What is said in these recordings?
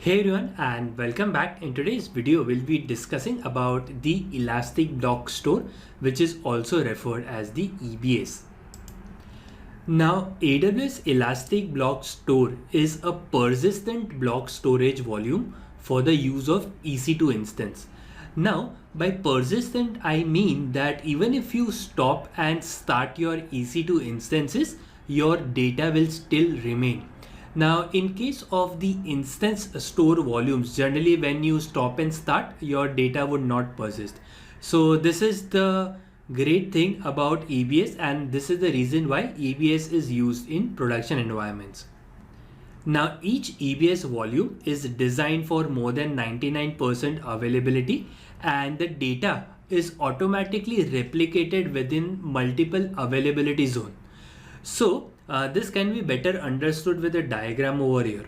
Hey everyone and welcome back. In today's video we'll be discussing about the Elastic Block Store, which is also referred as the EBS. Now AWS Elastic Block Store is a persistent block storage volume for the use of EC2 instance. Now by persistent I mean that even if you stop and start your EC2 instances, your data will still remain. Now, in case of the instance store volumes, generally when you stop and start, your data would not persist. So this is the great thing about EBS, and this is the reason why EBS is used in production environments. Now, each EBS volume is designed for more than 99% availability, and the data is automatically replicated within multiple availability zone. So this can be better understood with a diagram over here.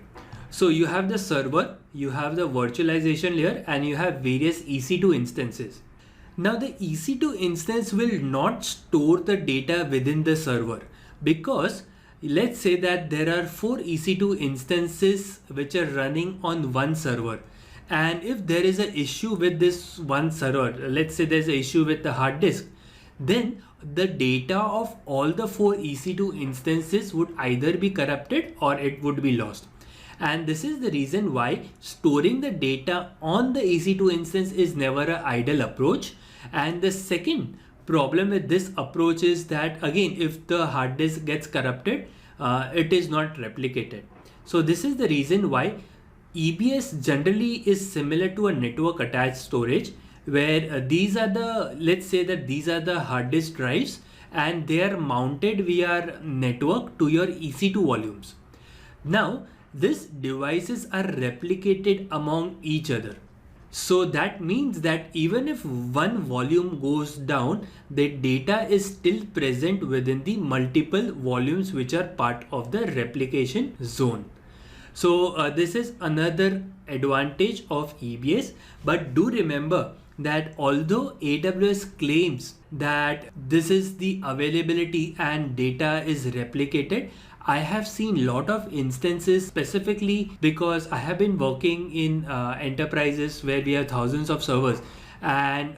So you have the server, you have the virtualization layer, and you have various EC2 instances. Now the EC2 instance will not store the data within the server, because let's say that there are 4 EC2 instances which are running on one server. And if there is an issue with this one server, let's say there's an issue with the hard disk, then the data of all the 4 EC2 instances would either be corrupted or it would be lost. And this is the reason why storing the data on the EC2 instance is never an ideal approach. And the second problem with this approach is that, again, if the hard disk gets corrupted, it is not replicated. So this is the reason why EBS generally is similar to a network attached storage, where these are the, let's say that these are the hard disk drives and they are mounted via network to your EC2 volumes. Now these devices are replicated among each other. So that means that even if one volume goes down, the data is still present within the multiple volumes which are part of the replication zone. So this is another advantage of EBS, but do remember that although AWS claims that this is the availability and data is replicated, I have seen a lot of instances, specifically because I have been working in enterprises where we have thousands of servers, and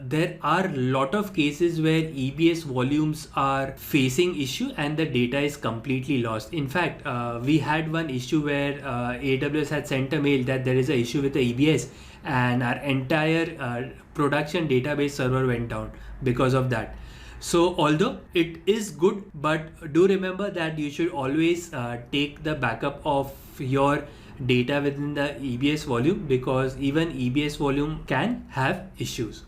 there are a lot of cases where EBS volumes are facing issue and the data is completely lost. In fact, we had one issue where AWS had sent a mail that there is an issue with the EBS, and our entire production database server went down because of that. So although it is good, but do remember that you should always take the backup of your data within the EBS volume, because even EBS volume can have issues.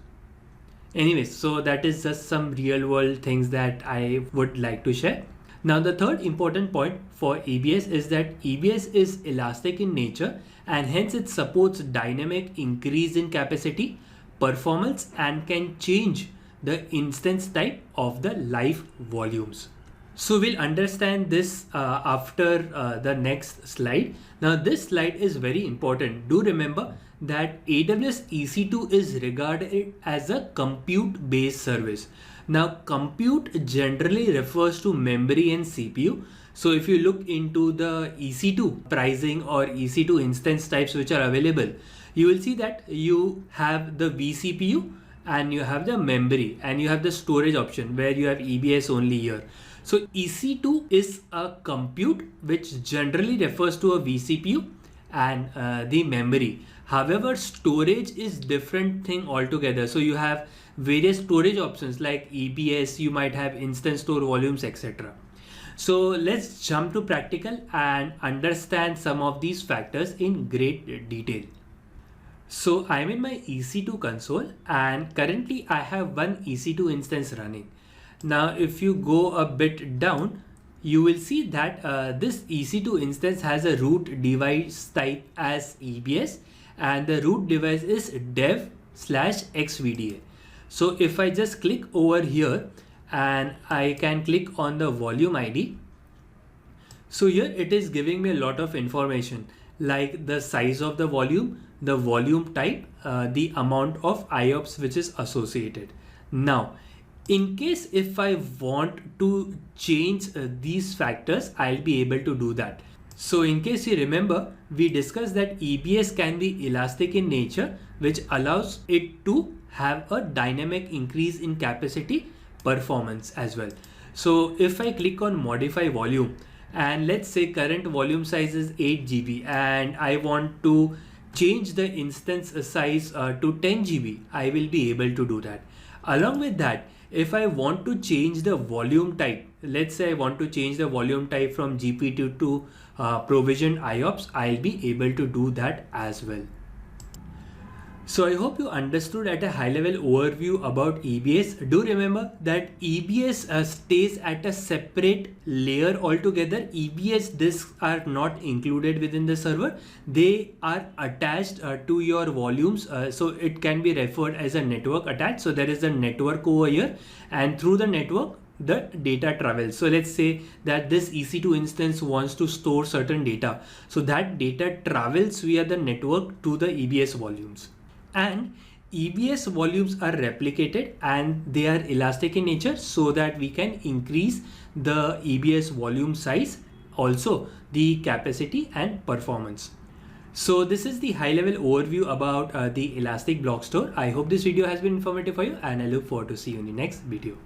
Anyways, so that is just some real world things that I would like to share. Now the third important point for EBS is that EBS is elastic in nature, and hence it supports dynamic increase in capacity, performance, and can change the instance type of the live volumes. So we'll understand this after the next slide. Now this slide is very important. Do remember that AWS EC2 is regarded as a compute based service. Now compute generally refers to memory and CPU. So if you look into the EC2 pricing or EC2 instance types which are available, you will see that you have the vCPU and you have the memory and you have the storage option where you have EBS only here. So EC2 is a compute which generally refers to a vCPU and the memory. However, storage is different thing altogether. So you have various storage options like EBS, you might have instance store volumes, etc. So let's jump to practical and understand some of these factors in great detail. So I'm in my EC2 console, and currently I have one EC2 instance running. Now if you go a bit down, you will see that this EC2 instance has a root device type as EBS, and the root device is dev/xvda. So if I just click over here and I can click on the volume ID. So here it is giving me a lot of information like the size of the volume type, the amount of IOPS which is associated. Now, in case if I want to change these factors, I'll be able to do that. So in case you remember, we discussed that EBS can be elastic in nature, which allows it to have a dynamic increase in capacity performance as well. So if I click on modify volume, and let's say current volume size is 8 GB and I want to change the instance size to 10 GB, I will be able to do that. Along with that, if I want to change the volume type, let's say I want to change the volume type from GPT to provisioned IOPS, I'll be able to do that as well. So I hope you understood at a high level overview about EBS. Do remember that EBS stays at a separate layer altogether. EBS disks are not included within the server. They are attached to your volumes. So it can be referred as a network attached. So there is a network over here, and through the network, the data travels. So let's say that this EC2 instance wants to store certain data. So that data travels via the network to the EBS volumes. And EBS volumes are replicated and they are elastic in nature, so that we can increase the EBS volume size, also the capacity and performance. So this is the high level overview about the Elastic Block Store. I hope this video has been informative for you, and I look forward to see you in the next video.